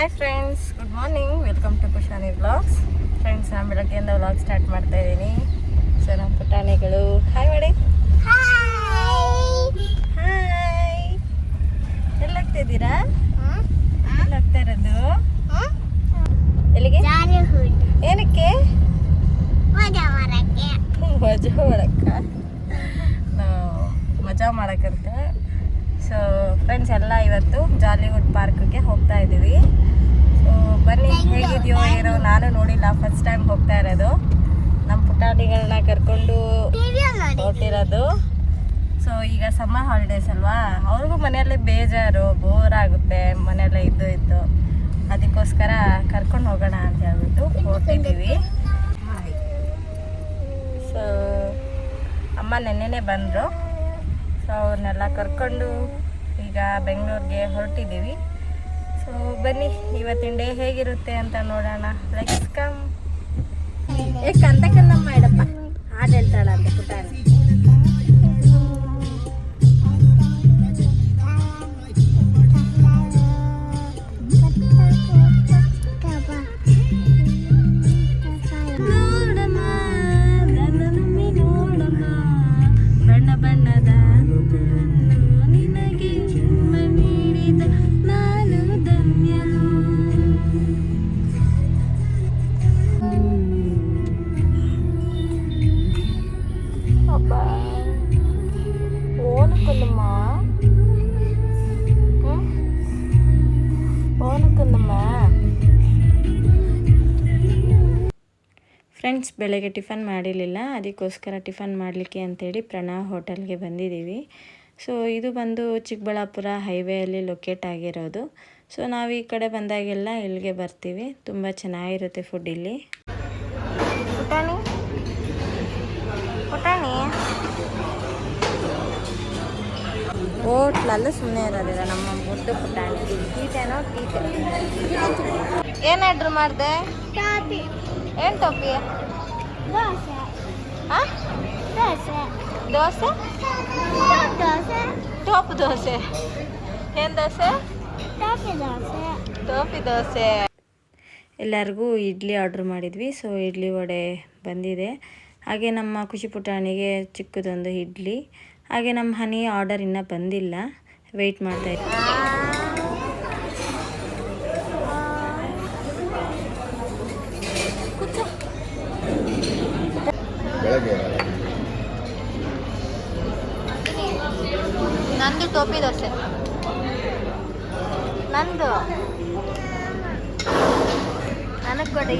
Hi friends, good morning. Welcome to Kushani vlogs. Friends, ನಾನು ಬೆಳಗ್ಗೆಯಿಂದ vlog start ಮಾಡ್ತಾ ಇದ್ದೀನಿ. ಸೊ ನಮ್ಮ ಪುಟಾಣಿಗಳು ಹಾಯ್ ಮಾಡಿ. ಹಾಯ್, ಎಲ್ಲೋಗ್ತಿದ್ದೀರಾ? ಎಲ್ಲೋಗ್ತಾ ಇರೋದು? ಎಲ್ಲಿಗೆ? ಏನಕ್ಕೆ? ಮಜಾ ಮಾಡಕ್ಕ. ಮಜಾ ಮಾಡಕ್ಕಂತೆ. ಸೊ ಫ್ರೆಂಡ್ಸ್ ಎಲ್ಲ ಇವತ್ತು ಜಾಲಿವುಡ್ ಪಾರ್ಕ್ಗೆ ಹೋಗ್ತಾ ಇದ್ದೀವಿ. ಸೊ ಬನ್ನಿ, ಹೇಗಿದೆಯೋ ಏನೋ, ನಾನು ನೋಡಿಲ್ಲ, ಫಸ್ಟ್ ಟೈಮ್ ಹೋಗ್ತಾ ಇರೋದು. ನಮ್ಮ ಪುಟಾಣಿಗಳನ್ನ ಕರ್ಕೊಂಡು ಹೊರಟಿರೋದು. ಸೊ ಈಗ ಸಮ್ಮರ್ ಹಾಲಿಡೇಸ್ ಅಲ್ವಾ, ಅವ್ರಿಗೂ ಮನೆಯಲ್ಲೇ ಬೇಜಾರು, ಬೋರ್ ಆಗುತ್ತೆ ಮನೆಯಲ್ಲೇ ಇದ್ದು. ಅದಕ್ಕೋಸ್ಕರ ಕರ್ಕೊಂಡು ಹೋಗೋಣ ಅಂತ ಹೇಳ್ಬಿಟ್ಟು ಹೊರಟಿದ್ದೀವಿ. ಸೊ ಅಮ್ಮ ನೆನ್ನೆನೇ ಬಂದರು. ಸೊ ಅವ್ರನ್ನೆಲ್ಲ ಕರ್ಕೊಂಡು ಈಗ ಬೆಂಗಳೂರಿಗೆ ಹೊರಟಿದ್ದೀವಿ. ಸೊ ಬನ್ನಿ, ಇವತ್ತಿನ ಡೇ ಹೇಗಿರುತ್ತೆ ಅಂತ ನೋಡೋಣ. Let's come. ಕಂದಕನ್ನಮ್ಮ ಇಡಪ್ಪ ಹಾಡು ಹೇಳ್ತಾಳಂತೆ ಪುಟಾಣಿ. ಫ್ರೆಂಡ್ಸ್, ಬೆಳಗ್ಗೆ ಟಿಫನ್ ಮಾಡಿರಲಿಲ್ಲ, ಅದಕ್ಕೋಸ್ಕರ ಟಿಫನ್ ಮಾಡಲಿಕ್ಕೆ ಅಂತೇಳಿ ಪ್ರಣವ್ ಹೋಟೆಲ್ಗೆ ಬಂದಿದ್ದೀವಿ. ಸೊ ಇದು ಬಂದು ಚಿಕ್ಕಬಳ್ಳಾಪುರ ಹೈವೇಯಲ್ಲಿ ಲೊಕೇಟ್ ಆಗಿರೋದು. ಸೊ ನಾವು ಈ ಕಡೆ ಬಂದಾಗೆಲ್ಲ ಇಲ್ಲಿಗೆ ಬರ್ತೀವಿ. ತುಂಬ ಚೆನ್ನಾಗಿರುತ್ತೆ ಫುಡ್ ಇಲ್ಲಿ. ಪುಟಾಣಿ ಹೋಟ್ಲಲ್ಲೂ ಸುಮ್ಮನೆ ಇರೋದಿಲ್ಲ ನಮ್ಮ ಮುದ್ದು ಪುಟಾಣಿ. ಟೀಟೇನೋ ಟೀಟೆ. ಏನು ಆರ್ಡ್ರ್ ಮಾಡಿದೆ? ಏನು ಟೋಪಿ? ದೋಸೆ? ಟೋಪ್ ದೋಸೆ. ಏನು ದೋಸೆ? ಟೋಪಿ ದೋಸೆ. ಎಲ್ಲರಿಗೂ ಇಡ್ಲಿ ಆರ್ಡ್ರ್ ಮಾಡಿದ್ವಿ. ಸೊ ಇಡ್ಲಿ ವಡೆ ಬಂದಿದೆ. ಹಾಗೆ ನಮ್ಮ ಖುಷಿ ಪುಟಾಣಿಗೆ ಚಿಕ್ಕದೊಂದು ಇಡ್ಲಿ. ಹಾಗೆ ನಮ್ಮ ಹನಿ ಆರ್ಡರ್ ಇನ್ನೂ ಬಂದಿಲ್ಲ, ವೆಯ್ಟ್ ಮಾಡ್ತಾ ಇದ್ದೀವಿ. ನಂದು ಟೋಪಿ ದೋಸೆ. ನಂದು ನನಗೆ ಕೊಡಿ.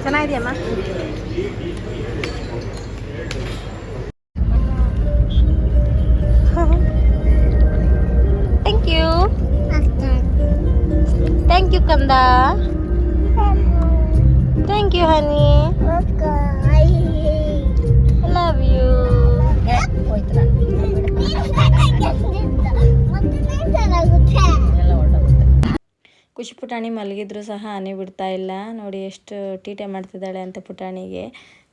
ಚೆನ್ನಾಗಿದೆಯಮ್ಮ? ಥ್ಯಾಂಕ್ ಯು ಕಂದ. Thank you honey. Love you. ಖುಷಿ ಪುಟಾಣಿ ಮಲಗಿದ್ರು ಸಹ ಹನಿ ಬಿಡ್ತಾ ಇಲ್ಲ. ನೋಡಿ ಎಷ್ಟು ತೀಟೆ ಮಾಡ್ತಿದ್ದಾಳೆ ಅಂತ ಪುಟಾಣಿಗೆ.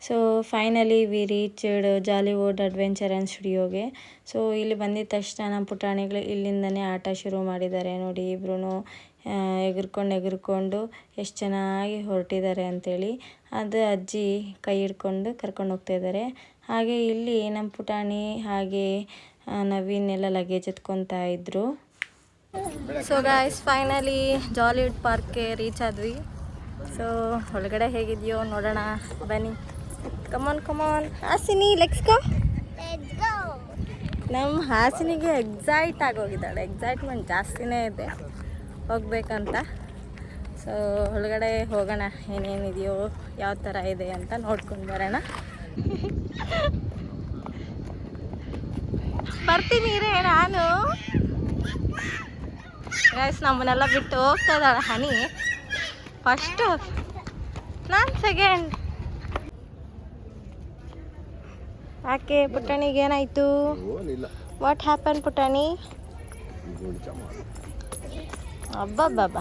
So finally we reached Jollywood Adventure and ಸ್ಟುಡಿಯೋಗೆ. ಸೊ ಇಲ್ಲಿ ಬಂದಿದ್ದ ತಕ್ಷಣ ನಮ್ಮ ಪುಟಾಣಿಗಳು ಇಲ್ಲಿಂದನೇ ಆಟ ಶುರು ಮಾಡಿದ್ದಾರೆ. ನೋಡಿ, ಇಬ್ರು ಎಗರ್ಕೊಂಡು ಎಷ್ಟು ಚೆನ್ನಾಗಿ ಹೊರಟಿದ್ದಾರೆ ಅಂಥೇಳಿ. ಅದು ಅಜ್ಜಿ ಕೈ ಹಿಡ್ಕೊಂಡು ಕರ್ಕೊಂಡು ಹೋಗ್ತಾ ಇದ್ದಾರೆ. ಹಾಗೆ ಇಲ್ಲಿ ನಮ್ಮ ಪುಟಾಣಿ ಹಾಗೆ ನವೀನ್ ಎಲ್ಲ ಲಗೇಜ್ ಎತ್ಕೊತಾ ಇದ್ರು. ಸೊ ಗಾಯ್ಸ್, ಫೈನಲಿ ಜಾಲಿವುಡ್ ಪಾರ್ಕ್ಗೆ ರೀಚ್ ಆದ್ವಿ. ಸೊ ಒಳಗಡೆ ಹೇಗಿದೆಯೋ ನೋಡೋಣ ಬನ್ನಿ. Come on Hasini, let's go. ನಮ್ಮ ಹಾಸಿನಿಗೆ ಎಕ್ಸೈಟ್ ಆಗೋಗಿದ್ದಾಳೆ. ಎಕ್ಸೈಟ್ಮೆಂಟ್ ಜಾಸ್ತಿನೇ ಇದೆ ಹೋಗ್ಬೇಕಂತ. ಸೊ ಒಳಗಡೆ ಹೋಗೋಣ, ಏನೇನಿದೆಯೋ, ಯಾವ ಥರ ಇದೆ ಅಂತ ನೋಡ್ಕೊಂಡು ಬರೋಣ. ಬರ್ತೀನಿ ರೇ ನಾನು. ಗೈಸ್, ನಮ್ಮನ್ನೆಲ್ಲ ಬಿಟ್ಟು ಹೋಗ್ತಾ ಇದ್ದಾಳೆ ಹನಿ. ಫಸ್ಟು ನಾನು ಸೆಕೆಂಡ್. ಯಾಕೆ ಪುಟಾಣಿಗೆ ಏನಾಯಿತು? ವಾಟ್ ಹ್ಯಾಪನ್ ಪುಟಾಣಿ? ಅಬ್ಬಬ್ಬಬ್ಬ.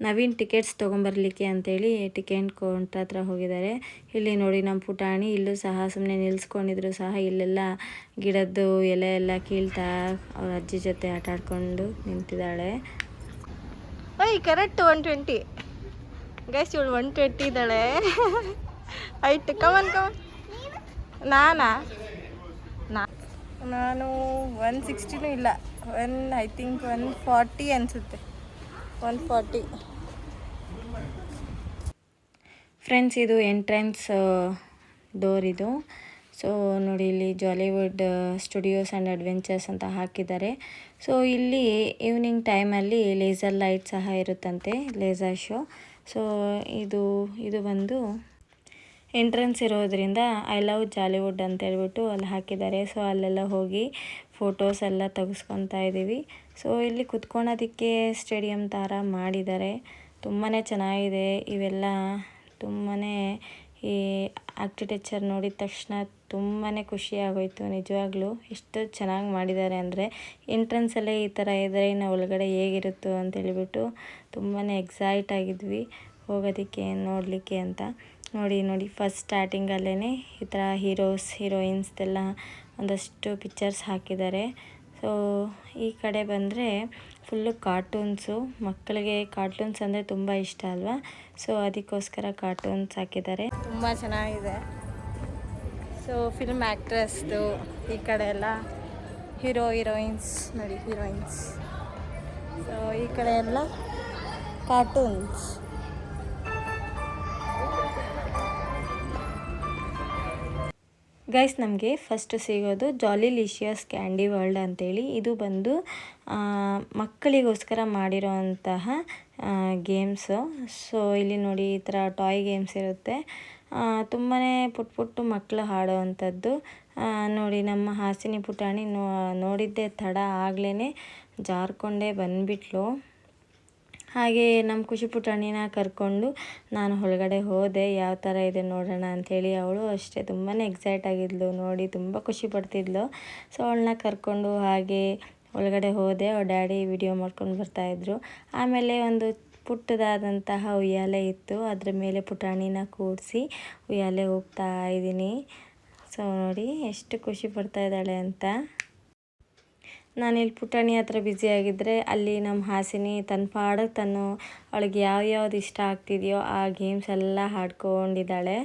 ನವೀನ್ ಟಿಕೆಟ್ಸ್ ತೊಗೊಂಬರ್ಲಿಕ್ಕೆ ಅಂತೇಳಿ ಟಿಕೆಟ್ ಕೌಂಟ್ರ್ ಹತ್ರ ಹೋಗಿದ್ದಾರೆ. ಇಲ್ಲಿ ನೋಡಿ ನಮ್ಮ ಪುಟಾಣಿ ಇಲ್ಲೂ ಸಹ ಸುಮ್ಮನೆ ನಿಲ್ಲಿಸ್ಕೊಂಡಿದ್ರು ಸಹ ಇಲ್ಲೆಲ್ಲ ಗಿಡದ್ದು ಎಲೆ ಎಲ್ಲ ಕೀಳ್ತಾ ಅವ್ರ ಅಜ್ಜಿ ಜೊತೆ ಆಟ ಆಡ್ಕೊಂಡು ನಿಂತಿದ್ದಾಳೆ. ಕರೆಕ್ಟ್ 120 ಗೈಸ್, ಇವಳು 120 ಇದ್ದಾಳೆ. ಐಟ್ ಕಮನ್ ನಾನು 160 ಇಲ್ಲ, ಐ ಥಿಂಕ್ 140 ಅನಿಸುತ್ತೆ, 140. ಫ್ರೆಂಡ್ಸ್, ಇದು ಎಂಟ್ರೆನ್ಸ್ ಡೋರ್ ಇದು. ಸೊ ನೋಡಿ, ಇಲ್ಲಿ ಜಾಲಿವುಡ್ ಸ್ಟುಡಿಯೋಸ್ ಆ್ಯಂಡ್ ಅಡ್ವೆಂಚರ್ಸ್ ಅಂತ ಹಾಕಿದ್ದಾರೆ. ಸೊ ಇಲ್ಲಿ ಈವ್ನಿಂಗ್ ಟೈಮಲ್ಲಿ ಲೇಸರ್ ಲೈಟ್ ಸಹ ಇರುತ್ತಂತೆ, ಲೇಸರ್ ಶೋ. ಸೊ ಇದು ಬಂದು ಎಂಟ್ರೆನ್ಸ್ ಇರೋದ್ರಿಂದ ಐ ಲವ್ ಜಾಲಿವುಡ್ ಅಂತ ಹೇಳ್ಬಿಟ್ಟು ಅಲ್ಲಿ ಹಾಕಿದ್ದಾರೆ. ಸೊ ಅಲ್ಲೆಲ್ಲ ಹೋಗಿ ಫೋಟೋಸ್ ಎಲ್ಲ ತೆಗೆಸ್ಕೊತಾ ಇದ್ದೀವಿ. ಸೊ ಇಲ್ಲಿ ಕುತ್ಕೊಳೋದಕ್ಕೆ ಸ್ಟೇಡಿಯಂ ಥರ ಮಾಡಿದ್ದಾರೆ, ತುಂಬಾ ಚೆನ್ನಾಗಿದೆ. ಇವೆಲ್ಲ ತುಂಬಾ ಈ ಆರ್ಕಿಟೆಕ್ಚರ್ ನೋಡಿದ ತಕ್ಷಣ ತುಂಬಾ ಖುಷಿ ಆಗೋಯ್ತು ನಿಜವಾಗ್ಲೂ. ಎಷ್ಟು ಚೆನ್ನಾಗಿ ಮಾಡಿದ್ದಾರೆ ಅಂದರೆ, ಎಂಟ್ರೆನ್ಸಲ್ಲೇ ಈ ಥರ ಇದ್ದರೆ ಇನ್ನು ಒಳಗಡೆ ಹೇಗಿರುತ್ತೋ ಅಂತೇಳಿಬಿಟ್ಟು ತುಂಬಾ ಎಕ್ಸೈಟ್ ಆಗಿದ್ವಿ ಹೋಗೋದಕ್ಕೆ, ನೋಡಲಿಕ್ಕೆ ಅಂತ. ನೋಡಿ ಫಸ್ಟ್ ಸ್ಟಾರ್ಟಿಂಗಲ್ಲೇ ಈ ಥರ ಹೀರೋಯಿನ್ಸ್ದೆಲ್ಲ ಒಂದಷ್ಟು ಪಿಕ್ಚರ್ಸ್ ಹಾಕಿದ್ದಾರೆ. ಸೊ ಈ ಕಡೆ ಬಂದರೆ ಫುಲ್ಲು ಕಾರ್ಟೂನ್ಸು. ಮಕ್ಕಳಿಗೆ ಕಾರ್ಟೂನ್ಸ್ ಅಂದರೆ ತುಂಬ ಇಷ್ಟ ಅಲ್ವಾ, ಸೊ ಅದಕ್ಕೋಸ್ಕರ ಕಾರ್ಟೂನ್ಸ್ ಹಾಕಿದ್ದಾರೆ, ತುಂಬ ಚೆನ್ನಾಗಿದೆ. ಸೊ ಫಿಲ್ಮ್ ಆ್ಯಕ್ಟ್ರಸ್ದು ಈ ಕಡೆ ಎಲ್ಲ ಹೀರೋಯಿನ್ಸ್ ನೋಡಿ, ಹೀರೋಯಿನ್ಸ್. ಸೊ ಈ ಕಡೆ ಎಲ್ಲ ಕಾರ್ಟೂನ್ಸ್. ಗೈಸ್, ನಮಗೆ ಫಸ್ಟ್ ಸಿಗೋದು ಜಾಲಿಲಿಷಿಯಸ್ ಕ್ಯಾಂಡಿ ವರ್ಲ್ಡ್ ಅಂತೇಳಿ. ಇದು ಬಂದು ಮಕ್ಕಳಿಗೋಸ್ಕರ ಮಾಡಿರೋಂತಹ ಗೇಮ್ಸು. ಸೊ ಇಲ್ಲಿ ನೋಡಿ, ಈ ಥರ ಟಾಯ್ ಗೇಮ್ಸ್ ಇರುತ್ತೆ, ತುಂಬಾ ಪುಟ್ಟು ಮಕ್ಕಳು ಆಡೋವಂಥದ್ದು. ನೋಡಿ, ನಮ್ಮ ಹಾಸಿನಿ ಪುಟಾಣಿ ನೋಡಿದ್ದೇ ತಡ ಆಗಲೇ ಜಾರ್ಕೊಂಡೇ ಬಂದುಬಿಟ್ಲು. ಹಾಗೆ ನಮ್ಮ ಖುಷಿ ಪುಟಾಣಿನ ಕರ್ಕೊಂಡು ನಾನು ಒಳಗಡೆ ಹೋದೆ, ಯಾವ ಥರ ಇದೆ ನೋಡೋಣ ಅಂಥೇಳಿ. ಅವಳು ಅಷ್ಟೇ ತುಂಬಾ ಎಕ್ಸೈಟ್ ಆಗಿದ್ಲು, ನೋಡಿ ತುಂಬ ಖುಷಿ ಪಡ್ತಿದ್ಲು. ಸೊ ಅವಳನ್ನ ಕರ್ಕೊಂಡು ಹಾಗೆ ಒಳಗಡೆ ಹೋದೆ. ಅವ್ರ ಡ್ಯಾಡಿ ವಿಡಿಯೋ ಮಾಡ್ಕೊಂಡು ಬರ್ತಾಯಿದ್ರು. ಆಮೇಲೆ ಒಂದು ಪುಟ್ಟದಾದಂತಹ ಉಯ್ಯಾಲೆ ಇತ್ತು, ಅದ್ರ ಮೇಲೆ ಪುಟಾಣಿನ ಕೂಡಿಸಿ ಉಯ್ಯಾಲೆ ಹೋಗ್ತಾ ಇದ್ದೀನಿ. ಸೊ ನೋಡಿ ಎಷ್ಟು ಖುಷಿ ಪಡ್ತಾ ಇದ್ದಾಳೆ ಅಂತ. ನಾನಿಲ್ಲಿ ಪುಟಾಣಿ ಹತ್ರ ಬ್ಯುಸಿಯಾಗಿದ್ದರೆ ಅಲ್ಲಿ ನಮ್ಮ ಹಾಸಿನಿ ತನ್ನ ಪಾಡಕ್ಕೆ ಅವಳಿಗೆ ಯಾವ್ದು ಇಷ್ಟ ಆಗ್ತಿದೆಯೋ ಆ ಗೇಮ್ಸ್ ಎಲ್ಲ ಆಡ್ಕೊಂಡಿದ್ದಾಳೆ.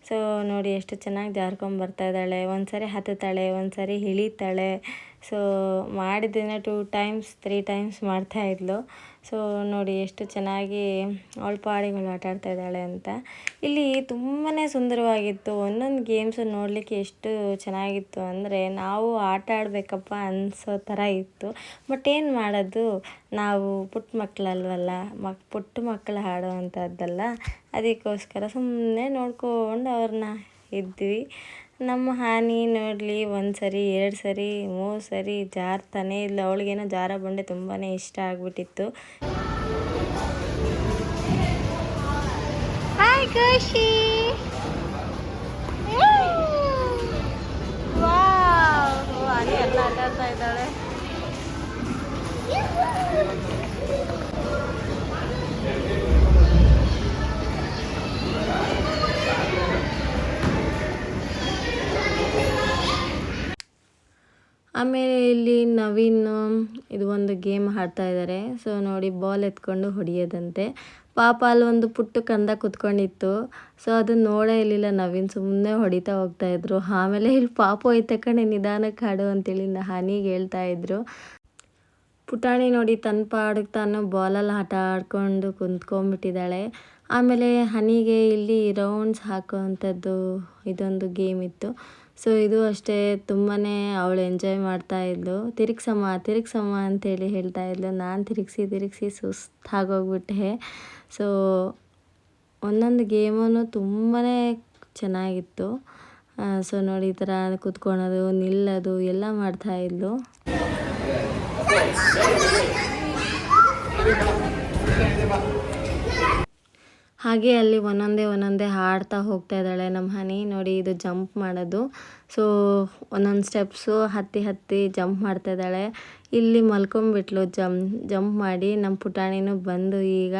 ಸೊ ನೋಡಿ ಎಷ್ಟು ಚೆನ್ನಾಗಿ ಜಾರ್ಕೊಂಡು ಬರ್ತಾ ಇದ್ದಾಳೆ. ಒಂದು ಸರಿ ಹತ್ತುತ್ತಾಳೆ, ಒಂದು ಸರಿ ಇಳಿತಾಳೆ. ಸೊ ಮಾಡಿದ್ದನ್ನು 2 ಟೈಮ್ಸ್ 3 ಟೈಮ್ಸ್ ಮಾಡ್ತಾಯಿದ್ಲು. ಸೊ ನೋಡಿ ಎಷ್ಟು ಚೆನ್ನಾಗಿ ಅವಳ ಪಾಡಿಗಳು ಆಟ ಆಡ್ತಾ ಇದ್ದಾಳೆ ಅಂತ. ಇಲ್ಲಿ ತುಂಬಾ ಸುಂದರವಾಗಿತ್ತು, ಒಂದೊಂದು ಗೇಮ್ಸು ನೋಡಲಿಕ್ಕೆ ಎಷ್ಟು ಚೆನ್ನಾಗಿತ್ತು ಅಂದರೆ ನಾವು ಆಟ ಆಡಬೇಕಪ್ಪ ಅನಿಸೋ ಥರ ಇತ್ತು. ಬಟ್ ಏನು ಮಾಡೋದು, ನಾವು ಪುಟ್ಟ ಮಕ್ಕಳಲ್ವಲ್ಲ, ಪುಟ್ಟ ಮಕ್ಕಳು ಆಡೋ ಅಂಥದ್ದಲ್ಲ, ಅದಕ್ಕೋಸ್ಕರ ಸುಮ್ಮನೆ ನೋಡ್ಕೊಂಡು ಅವ್ರನ್ನ ಇದ್ವಿ. ನಮ್ಮ ಹಾನಿ ನೋಡಲಿ 1 ಸರಿ 2 ಸರಿ 3 ಸರಿ ಜಾರ್ತಾನೆ ಇಲ್ಲ. ಅವಳಿಗೇನೋ ಜಾರ ಬಂಡೆ ತುಂಬಾ ಇಷ್ಟ ಆಗಿಬಿಟ್ಟಿತ್ತು. ಹಾಯ್ ಖುಷಿ, ಹಾನಿ ಎಲ್ಲ ಆಟ ಆಡ್ತಾ ಇದ್ದಾಳೆ. ಆಮೇಲೆ ಇಲ್ಲಿ ನವೀನ್ ಇದು ಒಂದು ಗೇಮ್ ಆಡ್ತಾ ಇದ್ದಾರೆ. ಸೊ ನೋಡಿ, ಬಾಲ್ ಎತ್ಕೊಂಡು ಹೊಡೆಯೋದಂತೆ. ಪಾಪ ಅಲ್ಲಿ ಒಂದು ಪುಟ್ಟು ಕಂದ ಕುತ್ಕೊಂಡಿತ್ತು. ಸೊ ಅದನ್ನ ನೋಡೇ ಇರಲಿಲ್ಲ ನವೀನ್, ಸುಮ್ಮನೆ ಹೊಡಿತಾ ಹೋಗ್ತಾಯಿದ್ರು. ಆಮೇಲೆ ಇಲ್ಲಿ ಪಾಪು ಐತೆ ಕಣೆ, ನಿಧಾನಕ್ಕೆ ಆಡು ಅಂತೇಳಿ ಹಾನಿಗೆ ಹೇಳ್ತಾಯಿದ್ರು. ಪುಟಾಣಿ ನೋಡಿ ತನ್ನ ಪಾಡಿಗೆ ತಾನು ಬಾಲಲ್ಲಿ ಆಟ ಆಡ್ಕೊಂಡು ಕುಂತ್ಕೊಂಡ್ಬಿಟ್ಟಿದ್ದಾಳೆ. ಆಮೇಲೆ ಹನಿಗೆ ಇಲ್ಲಿ ರೌಂಡ್ಸ್ ಹಾಕೋವಂಥದ್ದು ಇದೊಂದು ಗೇಮ್ ಇತ್ತು. ಸೊ ಇದು ಅಷ್ಟೇ ತುಂಬಾ ಅವಳು ಎಂಜಾಯ್ ಮಾಡ್ತಾಯಿದ್ಲು. ತಿರುಗ್ಸಮ್ಮ ಅಂತೇಳಿ ಹೇಳ್ತಾಯಿದ್ಲು. ನಾನು ತಿರುಗಿಸಿ ಸುಸ್ತಾಗೋಗ್ಬಿಟ್ಟೆ. ಸೊ ಒಂದೊಂದು ಗೇಮೂ ತುಂಬಾ ಚೆನ್ನಾಗಿತ್ತು. ಸೊ ನೋಡಿ, ಈ ಥರ ಕೂತ್ಕೊಳ್ಳೋದು ನಿಲ್ಲೋದು ಎಲ್ಲ ಮಾಡ್ತಾಯಿದ್ಲು. ಹಾಗೆ ಅಲ್ಲಿ ಒಂದೊಂದೇ ಹಾಡ್ತಾ ಹೋಗ್ತಾ ಇದ್ದಾಳೆ ನಮ್ಮ ಹನಿ. ನೋಡಿ ಇದು ಜಂಪ್ ಮಾಡೋದು. ಸೊ ಒಂದೊಂದು ಸ್ಟೆಪ್ಸು ಹತ್ತಿ ಜಂಪ್ ಮಾಡ್ತಾ ಇದ್ದಾಳೆ. ಇಲ್ಲಿ ಮಲ್ಕೊಂಬಿಟ್ಲು ಜಂಪ್ ಮಾಡಿ. ನಮ್ಮ ಪುಟಾಣಿನೂ ಬಂದು ಈಗ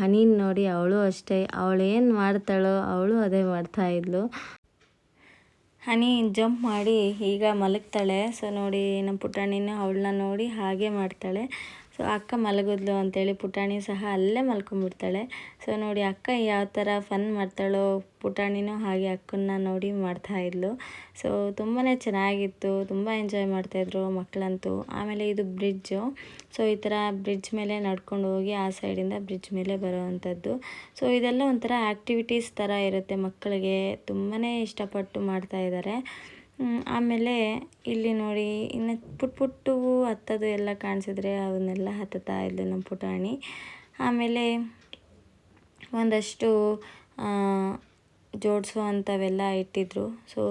ಹನಿನ ನೋಡಿ ಅವಳು ಅಷ್ಟೇ, ಅವಳೇನು ಮಾಡ್ತಾಳೋ ಅವಳು ಅದೇ ಮಾಡ್ತಾಯಿದ್ಲು. ಹನಿ ಜಂಪ್ ಮಾಡಿ ಈಗ ಮಲಗ್ತಾಳೆ. ಸೊ ನೋಡಿ ನಮ್ಮ ಪುಟಾಣಿನೂ ಅವಳನ್ನ ನೋಡಿ ಹಾಗೆ ಮಾಡ್ತಾಳೆ. ಸೊ ಅಕ್ಕ ಮಲಗಿದ್ಲು ಅಂತೇಳಿ ಪುಟಾಣಿ ಸಹ ಅಲ್ಲೇ ಮಲ್ಕೊಂಡ್ಬಿಡ್ತಾಳೆ. ಸೊ ನೋಡಿ ಅಕ್ಕ ಯಾವ ಥರ ಫನ್ ಮಾಡ್ತಾಳೋ ಪುಟಾಣಿನೂ ಹಾಗೆ ಅಕ್ಕನ್ನ ನೋಡಿ ಮಾಡ್ತಾಯಿದ್ಲು. ಸೊ ತುಂಬಾ ಚೆನ್ನಾಗಿತ್ತು, ತುಂಬ ಎಂಜಾಯ್ ಮಾಡ್ತಾಯಿದ್ರು ಮಕ್ಕಳಂತೂ. ಆಮೇಲೆ ಇದು ಬ್ರಿಡ್ಜು. ಸೊ ಈ ಥರ ಬ್ರಿಡ್ಜ್ ಮೇಲೆ ನಡ್ಕೊಂಡು ಹೋಗಿ ಆ ಸೈಡಿಂದ ಬ್ರಿಡ್ಜ್ ಮೇಲೆ ಬರೋವಂಥದ್ದು. ಸೊ ಇದೆಲ್ಲ ಒಂಥರ ಆ್ಯಕ್ಟಿವಿಟೀಸ್ ಥರ ಇರುತ್ತೆ, ಮಕ್ಕಳಿಗೆ ತುಂಬಾ ಇಷ್ಟಪಟ್ಟು ಮಾಡ್ತಾಯಿದ್ದಾರೆ. ಆಮೇಲೆ ಇಲ್ಲಿ ನೋಡಿ ಇನ್ನು ಪುಟ್ಟು ಹತ್ತೋದು ಎಲ್ಲ ಕಾಣಿಸಿದ್ರೆ ಅವನ್ನೆಲ್ಲ ಹತ್ತುತ್ತಾ ಇದ್ಲು ನಮ್ಮ ಪುಟಾಣಿ. ಆಮೇಲೆ ಒಂದಷ್ಟು ಜೋಡಿಸೋ ಅಂಥವೆಲ್ಲ ಇಟ್ಟಿದ್ರು. ಸೊ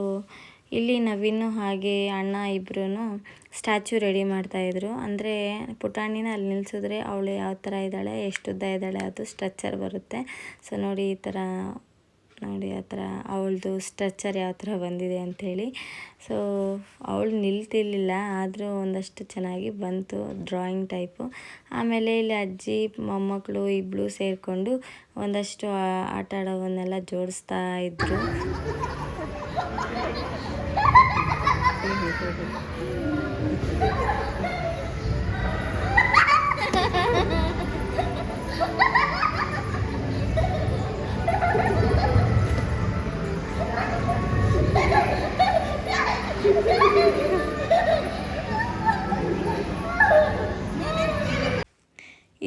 ಇಲ್ಲಿ ನವೀನು ಹಾಗೆ ಅಣ್ಣ ಇಬ್ಬರೂ ಸ್ಟ್ಯಾಚ್ಯೂ ರೆಡಿ ಮಾಡ್ತಾಯಿದ್ರು. ಅಂದರೆ ಪುಟಾಣಿನ ಅಲ್ಲಿ ನಿಲ್ಲಿಸಿದ್ರೆ ಅವಳು ಯಾವ ಥರ ಇದ್ದಾಳೆ, ಎಷ್ಟು ಉದ್ದ ಇದ್ದಾಳೆ ಅದು ಸ್ಟ್ರಕ್ಚರ್ ಬರುತ್ತೆ. ಸೊ ನೋಡಿ ಈ ಥರ ನೋಡಿ ಆ ಥರ ಅವಳದು ಸ್ಟ್ರಕ್ಚರ್ ಯಾವ ಥರ ಬಂದಿದೆ ಅಂಥೇಳಿ. ಸೊ ಅವಳು ನಿಲ್ತಿರ್ಲಿಲ್ಲ, ಆದರೂ ಒಂದಷ್ಟು ಚೆನ್ನಾಗಿ ಬಂತು ಡ್ರಾಯಿಂಗ್ ಟೈಪು. ಆಮೇಲೆ ಇಲ್ಲಿ ಅಜ್ಜಿ ಮೊಮ್ಮಕ್ಕಳು ಇಬ್ಬರು ಸೇರಿಕೊಂಡು ಒಂದಷ್ಟು ಆಟ ಆಡೋವನ್ನೆಲ್ಲ ಜೋಡಿಸ್ತಾ ಇದ್ದರು.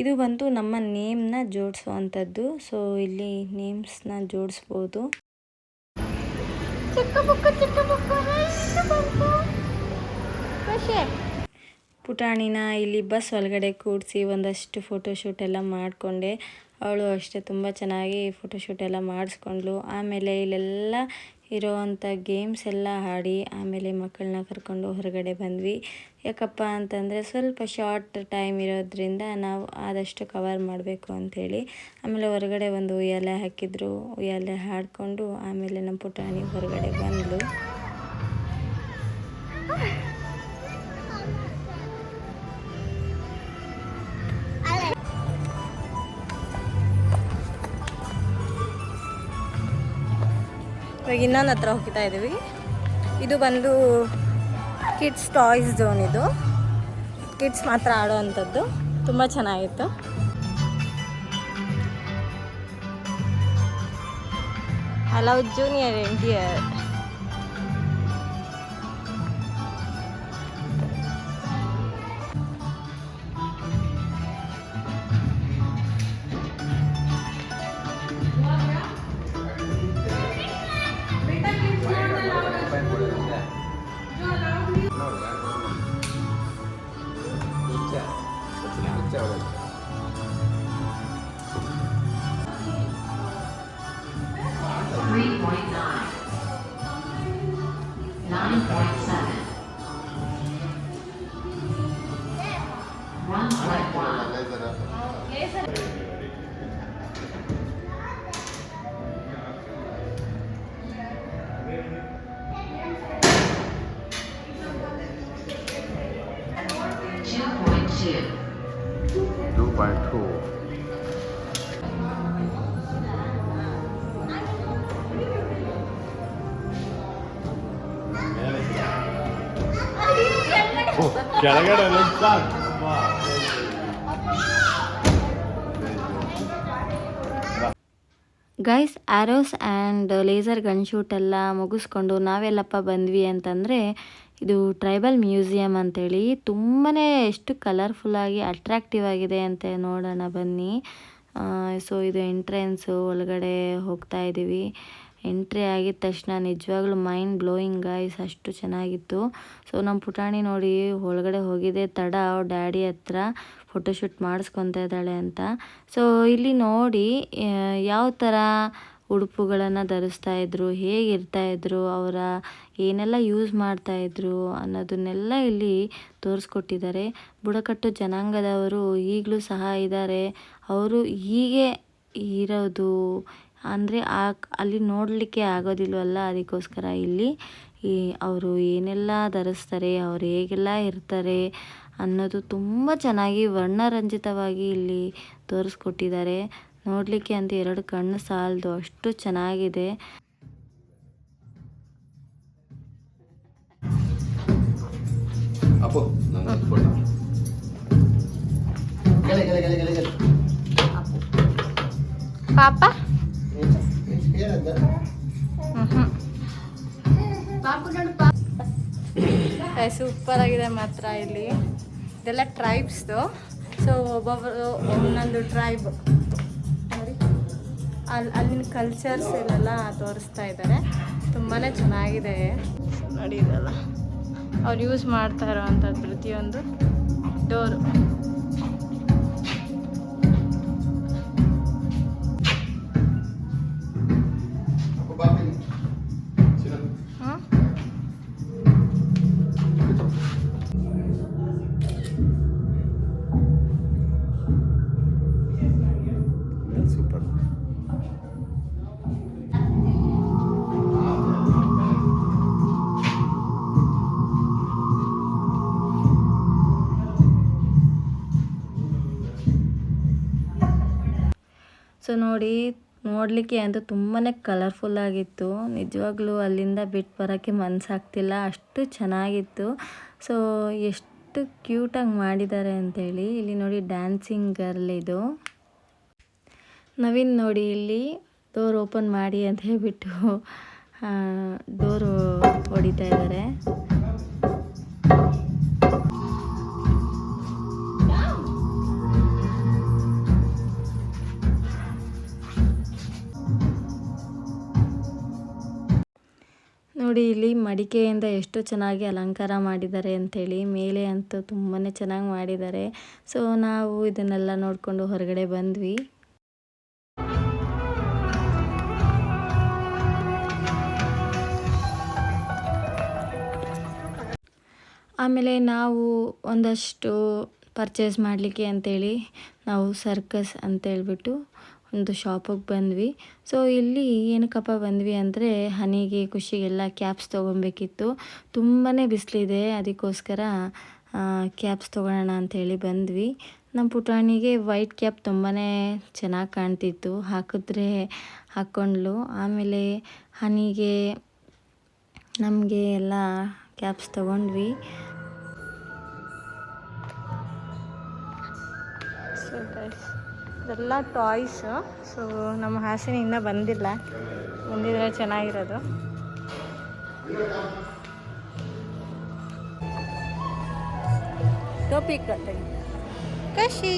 ಇದು ಬಂತು ನಮ್ಮ ನೇಮ್ನ ಜೋಡಿಸುವಂಥದ್ದು. ಸೊ ಇಲ್ಲಿ ನೇಮ್ಸ್ನ ಜೋಡಿಸ್ಬೋದು. ಪುಟಾಣಿನ ಇಲ್ಲಿ ಬಸ್ ಒಳಗಡೆ ಕೂಡಿಸಿ ಒಂದಷ್ಟು ಫೋಟೋಶೂಟ್ ಎಲ್ಲ ಮಾಡಿಕೊಂಡೆ. ಅವಳು ಅಷ್ಟೇ ತುಂಬ ಚೆನ್ನಾಗಿ ಫೋಟೋಶೂಟ್ ಎಲ್ಲ ಮಾಡಿಸ್ಕೊಂಡ್ಳು. ಆಮೇಲೆ ಇಲ್ಲೆಲ್ಲ ಇರೋವಂಥ ಗೇಮ್ಸ್ ಎಲ್ಲ ಆಡಿ ಆಮೇಲೆ ಮಕ್ಕಳನ್ನ ಕರ್ಕೊಂಡು ಹೊರಗಡೆ ಬಂದ್ವಿ. ಯಾಕಪ್ಪ ಅಂತಂದರೆ ಸ್ವಲ್ಪ ಶಾರ್ಟ್ ಟೈಮ್ ಇರೋದ್ರಿಂದ ನಾವು ಆದಷ್ಟು ಕವರ್ ಮಾಡಬೇಕು ಅಂಥೇಳಿ. ಆಮೇಲೆ ಹೊರಗಡೆ ಒಂದು ಉಯ್ಯಾಲೆ ಹಾಕಿದ್ರು, ಉಯ್ಯಾಲೆ ಹಾಡಿಕೊಂಡು ಆಮೇಲೆ ನಮ್ಮ ಪುಟಾಣಿ ಹೊರಗಡೆ ಬಂದಳು. ಇವಾಗ ಇನ್ನೊಂದು ಹತ್ರ ಹೋಗ್ತಾ ಇದ್ದೀವಿ. ಇದು ಬಂದು ಕಿಡ್ಸ್ ಟಾಯ್ಸ್ ಝೋನ್. ಇದು ಕಿಡ್ಸ್ ಮಾತ್ರ ಆಡೋ ಅಂಥದ್ದು, ತುಂಬ ಚೆನ್ನಾಗಿತ್ತು. I love Junior NTR. ಕೆಳಗಡೆ guys, arrows and laser gun shoot ಎಲ್ಲ ಮುಗಿಸ್ಕೊಂಡು ನಾವೆಲ್ಲಪ್ಪ ಬಂದ್ವಿ ಅಂತಂದರೆ ಇದು ಟ್ರೈಬಲ್ ಮ್ಯೂಸಿಯಂ ಅಂತೇಳಿ ತುಂಬಾ ಎಷ್ಟು ಕಲರ್ಫುಲ್ಲಾಗಿ ಅಟ್ರ್ಯಾಕ್ಟಿವ್ ಆಗಿದೆ ಅಂತ ನೋಡೋಣ ಬನ್ನಿ. ಸೊ ಇದು ಎಂಟ್ರೆನ್ಸು, ಒಳಗಡೆ ಹೋಗ್ತಾ ಇದ್ದೀವಿ. ಎಂಟ್ರಿ ಆಗಿದ ತಕ್ಷಣ ನಿಜವಾಗ್ಲೂ ಮೈಂಡ್ ಬ್ಲೋಯಿಂಗ್ ಗೈಸ್, ಅಷ್ಟು ಚೆನ್ನಾಗಿತ್ತು. ಸೊ ನಮ್ಮ ಪುಟಾಣಿ ನೋಡಿ ಒಳಗಡೆ ಹೋಗಿದೆ ತಡ ಅವ್ರ ಡ್ಯಾಡಿ ಹತ್ರ ಫೋಟೋಶೂಟ್ ಮಾಡಿಸ್ಕೊತಾ ಇದ್ದಾಳೆ ಅಂತ. ಸೊ ಇಲ್ಲಿ ನೋಡಿ ಯಾವ ಥರ ಉಡುಪುಗಳನ್ನು ಧರಿಸ್ತಾಯಿದ್ರು, ಹೇಗಿರ್ತಾಯಿದ್ರು, ಅವರ ಏನೆಲ್ಲ ಯೂಸ್ ಮಾಡ್ತಾಯಿದ್ರು ಅನ್ನೋದನ್ನೆಲ್ಲ ಇಲ್ಲಿ ತೋರಿಸ್ಕೊಟ್ಟಿದ್ದಾರೆ. ಬುಡಕಟ್ಟು ಜನಾಂಗದವರು ಈಗಲೂ ಸಹ ಇದ್ದಾರೆ. ಅವರು ಹೀಗೆ ಇರೋದು ಅಂದರೆ ಅಲ್ಲಿ ನೋಡಲಿಕ್ಕೆ ಆಗೋದಿಲ್ವಲ್ಲ, ಅದಕ್ಕೋಸ್ಕರ ಇಲ್ಲಿ ಅವರು ಏನೆಲ್ಲ ಧರಿಸ್ತಾರೆ, ಅವ್ರು ಹೇಗೆಲ್ಲ ಇರ್ತಾರೆ ಅನ್ನೋದು ತುಂಬ ಚೆನ್ನಾಗಿ ವರ್ಣರಂಜಿತವಾಗಿ ಇಲ್ಲಿ ತೋರಿಸ್ಕೊಟ್ಟಿದ್ದಾರೆ. ನೋಡಲಿಕ್ಕೆ ಅಂತ 2 ಕಣ್ಣು ಸಾಲದು, ಅಷ್ಟು ಚೆನ್ನಾಗಿದೆ. ಪಾಪ ಸೂಪರ್ ಆಗಿದೆ ಮಾತ್ರ. ಇಲ್ಲಿ ಇದೆಲ್ಲ ಟ್ರೈಬ್ಸ್ದು. ಸೊ ಒಬ್ಬೊಬ್ಬರು ಒಂದೊಂದು ಟ್ರೈಬ್ ನೋಡಿ, ಅಲ್ಲಿನ ಕಲ್ಚರ್ಸ್ ಇಲ್ಲೆಲ್ಲ ತೋರಿಸ್ತಾ ಇದ್ದಾರೆ. ತುಂಬಾ ಚೆನ್ನಾಗಿದೆ ನೋಡಿ. ಇದೆಲ್ಲ ಅವ್ರು ಯೂಸ್ ಮಾಡ್ತಾ ಇರೋವಂಥದ್ದು ಪ್ರತಿಯೊಂದು ಡೋರು. ಸೊ ನೋಡಲಿಕ್ಕೆ ಅಂತೂ ತುಂಬಾ ಕಲರ್ಫುಲ್ಲಾಗಿತ್ತು. ನಿಜವಾಗ್ಲೂ ಅಲ್ಲಿಂದ ಬಿಟ್ಟು ಬರೋಕ್ಕೆ ಮನಸ್ಸಾಗ್ತಿಲ್ಲ, ಅಷ್ಟು ಚೆನ್ನಾಗಿತ್ತು. ಸೊ ಎಷ್ಟು ಕ್ಯೂಟಾಗಿ ಮಾಡಿದ್ದಾರೆ ಅಂತೇಳಿ. ಇಲ್ಲಿ ನೋಡಿ ಡ್ಯಾನ್ಸಿಂಗ್ ಗರ್ಲ್ ಇದು. ನವೀನ್ ನೋಡಿ ಇಲ್ಲಿ ಡೋರ್ ಓಪನ್ ಮಾಡಿ ಅಂತ ಹೇಳ್ಬಿಟ್ಟು ಡೋರು ಹೊಡಿತಾ ಇದ್ದಾರೆ. ನೋಡಿ ಇಲ್ಲಿ ಮಡಿಕೆಯಿಂದ ಎಷ್ಟು ಚೆನ್ನಾಗಿ ಅಲಂಕಾರ ಮಾಡಿದ್ದಾರೆ ಅಂಥೇಳಿ. ಮೇಲೆ ಅಂತೂ ತುಂಬಾ ಚೆನ್ನಾಗಿ ಮಾಡಿದ್ದಾರೆ. ಸೊ ನಾವು ಇದನ್ನೆಲ್ಲ ನೋಡಿಕೊಂಡು ಹೊರಗಡೆ ಬಂದ್ವಿ. ಆಮೇಲೆ ನಾವು ಒಂದಷ್ಟು ಪರ್ಚೇಸ್ ಮಾಡಲಿಕ್ಕೆ ಅಂತೇಳಿ ನಾವು ಸರ್ಕಸ್ ಅಂತೇಳ್ಬಿಟ್ಟು ಒಂದು ಶಾಪಿಗೆ ಬಂದ್ವಿ. ಸೊ ಇಲ್ಲಿ ಏನಕ್ಕಪ್ಪ ಬಂದ್ವಿ ಅಂದರೆ ಹನಿಗೆ ಖುಷಿಗೆಲ್ಲ ಕ್ಯಾಪ್ಸ್ ತೊಗೊಬೇಕಿತ್ತು. ತುಂಬಾ ಬಿಸಿಲಿದೆ, ಅದಕ್ಕೋಸ್ಕರ ಕ್ಯಾಪ್ಸ್ ತೊಗೊಳ್ಳೋಣ ಅಂಥೇಳಿ ಬಂದ್ವಿ. ನಮ್ಮ ಪುಟಾಣಿಗೆ ವೈಟ್ ಕ್ಯಾಪ್ ತುಂಬಾ ಚೆನ್ನಾಗಿ ಕಾಣ್ತಿತ್ತು, ಹಾಕಿದ್ರೆ ಹಾಕ್ಕೊಂಡ್ಲು. ಆಮೇಲೆ ಹನಿಗೆ ನಮಗೆ ಎಲ್ಲ ಕ್ಯಾಪ್ಸ್ ತೊಗೊಂಡ್ವಿ. ಸೊ ಗೈಸ್ ಇದೆಲ್ಲ ಟಾಯ್ಸ್. ಸೊ ನಮ್ಮ ಹಾಸಿನಿ ಇನ್ನೂ ಬಂದಿದ್ರೆ ಚೆನ್ನಾಗಿರೋದು. ಟೋಪಿ ಕಟ್ಟಿ ಕಶಿ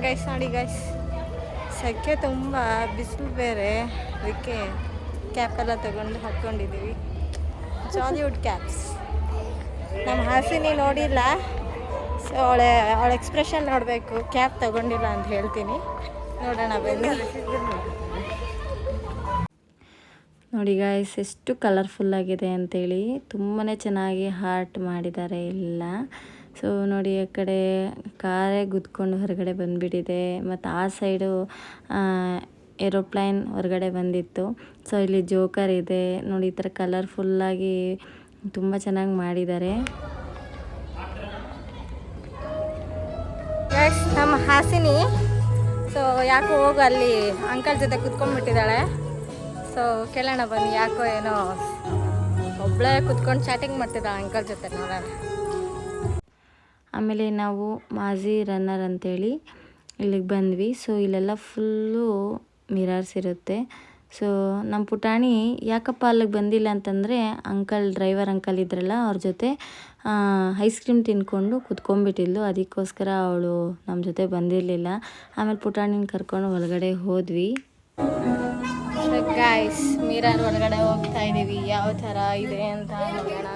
ಗೈಸ್ ನೋಡಿ ಗೈಸ್, ಸೆಕೆ ತುಂಬ, ಬಿಸಿಲು ಬೇರೆ, ಅದಕ್ಕೆ ಕ್ಯಾಪೆಲ್ಲ ತಗೊಂಡು ಹಾಕ್ಕೊಂಡಿದ್ದೀವಿ. ಜಾಲಿವುಡ್ ಕ್ಯಾಪ್ಸ್. ನಮ್ಮ ಹಾಸಿನಿ ನೋಡಿಲ್ಲ, ಸೊ ಅವಳ ಎಕ್ಸ್ಪ್ರೆಷನ್ ನೋಡಬೇಕು. ಕ್ಯಾಪ್ ತಗೊಂಡಿಲ್ಲ ಅಂತ ಹೇಳ್ತೀನಿ, ನೋಡೋಣ ಬನ್ನಿ. ನೋಡಿ ಗಾಯ್ಸ್ ಎಷ್ಟು ಕಲರ್ಫುಲ್ಲಾಗಿದೆ ಅಂಥೇಳಿ. ತುಂಬಾ ಚೆನ್ನಾಗಿ ಹಾರ್ಟ್ ಮಾಡಿದ್ದಾರೆ ಎಲ್ಲ. ಸೊ ನೋಡಿ ಆ ಕಡೆ ಕಾರೇ ಗುದ್ಕೊಂಡು ಹೊರಗಡೆ ಬಂದುಬಿಟ್ಟಿದೆ. ಮತ್ತು ಆ ಸೈಡು ಏರೋಪ್ಲೇನ್ ಹೊರಗಡೆ ಬಂದಿತ್ತು. ಸೊ ಇಲ್ಲಿ ಜೋಕರ್ ಇದೆ ನೋಡಿ, ಈ ಥರ ಕಲರ್ಫುಲ್ಲಾಗಿ ತುಂಬ ಚೆನ್ನಾಗಿ ಮಾಡಿದ್ದಾರೆ. ನಮ್ಮ ಹಾಸಿನಿ ಸೊ ಯಾಕೋ ಹೋಗು ಅಲ್ಲಿ ಅಂಕಲ್ ಜೊತೆ ಕುತ್ಕೊಂಡ್ಬಿಟ್ಟಿದ್ದಾಳೆ. ಸೊ ಕೇಳೋಣ ಬನ್ನಿ, ಯಾಕೋ ಏನೋ ಒಬ್ಬಳೇ ಕುತ್ಕೊಂಡು ಚಾಟಿಂಗ್ ಮಾಡ್ತಿದ್ದಾಳೆ ಅಂಕಲ್ ಜೊತೆ, ನೋಡೋಣ. ಆಮೇಲೆ ನಾವು ಮಾಜಿ ರನ್ನರ್ ಅಂತೇಳಿ ಇಲ್ಲಿಗೆ ಬಂದ್ವಿ. ಸೊ ಇಲ್ಲೆಲ್ಲ ಫುಲ್ಲು ಮಿರರ್ಸ್ ಇರುತ್ತೆ. ಸೊ ನಮ್ಮ ಪುಟಾಣಿ ಯಾಕಪ್ಪ ಅಲ್ಲಿಗೆ ಬಂದಿಲ್ಲ ಅಂತಂದರೆ ಡ್ರೈವರ್ ಅಂಕಲ್ ಇದ್ರಲ್ಲ, ಅವ್ರ ಜೊತೆ ಐಸ್ ಕ್ರೀಮ್ ತಿನ್ಕೊಂಡು ಕುತ್ಕೊಂಡ್ಬಿಟ್ಟಿದ್ಲು. ಅದಕ್ಕೋಸ್ಕರ ಅವಳು ನಮ್ಮ ಜೊತೆ ಬಂದಿರಲಿಲ್ಲ. ಆಮೇಲೆ ಪುಟಾಣಿನ ಕರ್ಕೊಂಡು ಒಳಗಡೆ ಹೋದ್ವಿ. ಗೈಸ್ ಮಿರರ್ ಒಳಗಡೆ ಹೋಗ್ತಾ ಇದ್ದೀವಿ, ಯಾವ ಥರ ಇದೆ ಅಂತ ನೋಡೋಣ.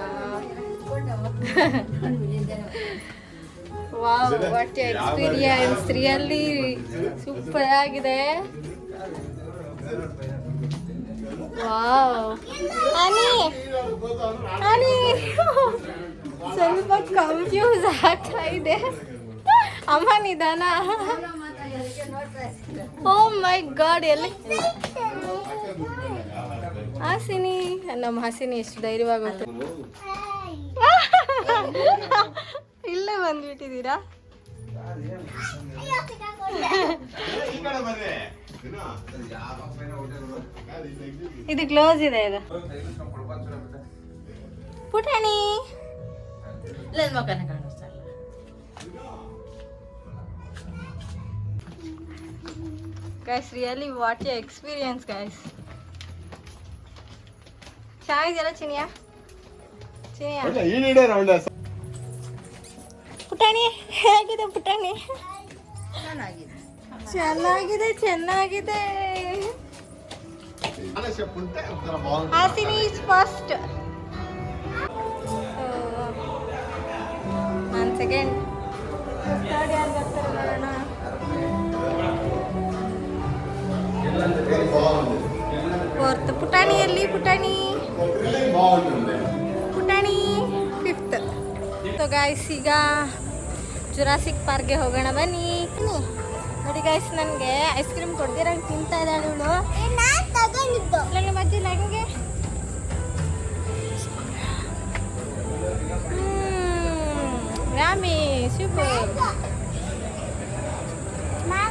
Wow, what experience, really super ಆಗಿದೆ. ವಾವ್ ಹನಿ ಹನಿ ಸ್ವಲ್ಪ ಕನ್ಫ್ಯೂಸ್ ಆಗ್ತಾ ಇದೆ. ಅಮ್ಮ ನಿಧಾನ. ಓ ಮೈ ಗಾಡ್, ಎಲ್ಲಿ ಹಾಸಿನಿ? ನಮ್ಮ ಹಾಸಿನಿ ಎಷ್ಟು ಧೈರ್ಯವಾಗಿ ಹೋಗ್ತದೆ. ಇಲ್ಲೇ ಬಂದ್ಬಿಟ್ಟಿದ್ದೀರಾ? ಇದು ಕ್ಲೋಸ್ ಇದೆ. ಇದು ಪುಟಾಣಿ guys, really what a experience guys. ಚೆನ್ನಾಗಿದೆಯಲ್ಲ ಚಿನಿಯಾ? ಪುಟಾಣಿ ಹೇಗಿದೆ ಪುಟಾಣಿ? ಚೆನ್ನಾಗಿದೆ ಚೆನ್ನಾಗಿದೆ. Hasini is first. One second, third ಯಾರು ಬರ್ತಾರೆ ನೋಡೋಣ. ಫೋರ್ತ್ ಪುಟಾಣಿಯಲ್ಲಿ ಪುಟಾಣಿ ಪುಟಾಣಿ ಫಿಫ್ತ್. ಸೊ ಗಾಯ್ಸ್, ಈಗ ಜುರಾಸಿಕ್ ಪಾರ್ಕ್ಗೆ ಹೋಗೋಣ ಬನ್ನಿ. ನೋಡಿ ಗಾಯ್ಸ್, ನನಗೆ ಐಸ್ ಕ್ರೀಮ್ ಕೊಡ್ದಿರಂಗೆ ತಿಂತಾ ಇದ್ದಾಳೆ ಇವಳು. ನನಗೆ ಮಜ್ಜಿ ನನಗೆ ರಾಮಿ ಸೂಪರ್.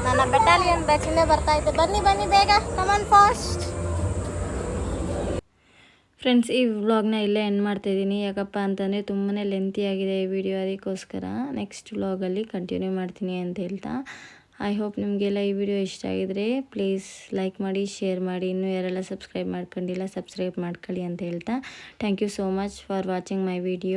ನನ್ನ ಬೆಟಾಲಿಯನ್ ಬ್ಯಾಚಿಂದ ಬರ್ತಾ ಇದ್ದೆ. ಬನ್ನಿ ಬನ್ನಿ ಬೇಗ, ಕಮಾನ್ ಫಾಸ್ಟ್. ಫ್ರೆಂಡ್ಸ್, ಈ ವ್ಲಾಗ್ನ ಇಲ್ಲೇ ಎಂಡ್ ಮಾಡ್ತಾಯಿದ್ದೀನಿ. ಯಾಕಪ್ಪ ಅಂತಂದರೆ ತುಂಬಾ ಲೆಂತಿ ಆಗಿದೆ ಈ ವಿಡಿಯೋ, ಅದಕ್ಕೋಸ್ಕರ ನೆಕ್ಸ್ಟ್ ವ್ಲಾಗಲ್ಲಿ ಕಂಟಿನ್ಯೂ ಮಾಡ್ತೀನಿ ಅಂತ ಹೇಳ್ತಾ, ಐ ಹೋಪ್ ನಿಮಗೆಲ್ಲ ಈ ವಿಡಿಯೋ ಇಷ್ಟ ಆಗಿದರೆ ಪ್ಲೀಸ್ ಲೈಕ್ ಮಾಡಿ, ಶೇರ್ ಮಾಡಿ. ಇನ್ನೂ ಯಾರೆಲ್ಲ ಸಬ್ಸ್ಕ್ರೈಬ್ ಮಾಡ್ಕೊಂಡಿಲ್ಲ ಸಬ್ಸ್ಕ್ರೈಬ್ ಮಾಡ್ಕೊಳ್ಳಿ ಅಂತ ಹೇಳ್ತಾ, thank you so much for watching my video.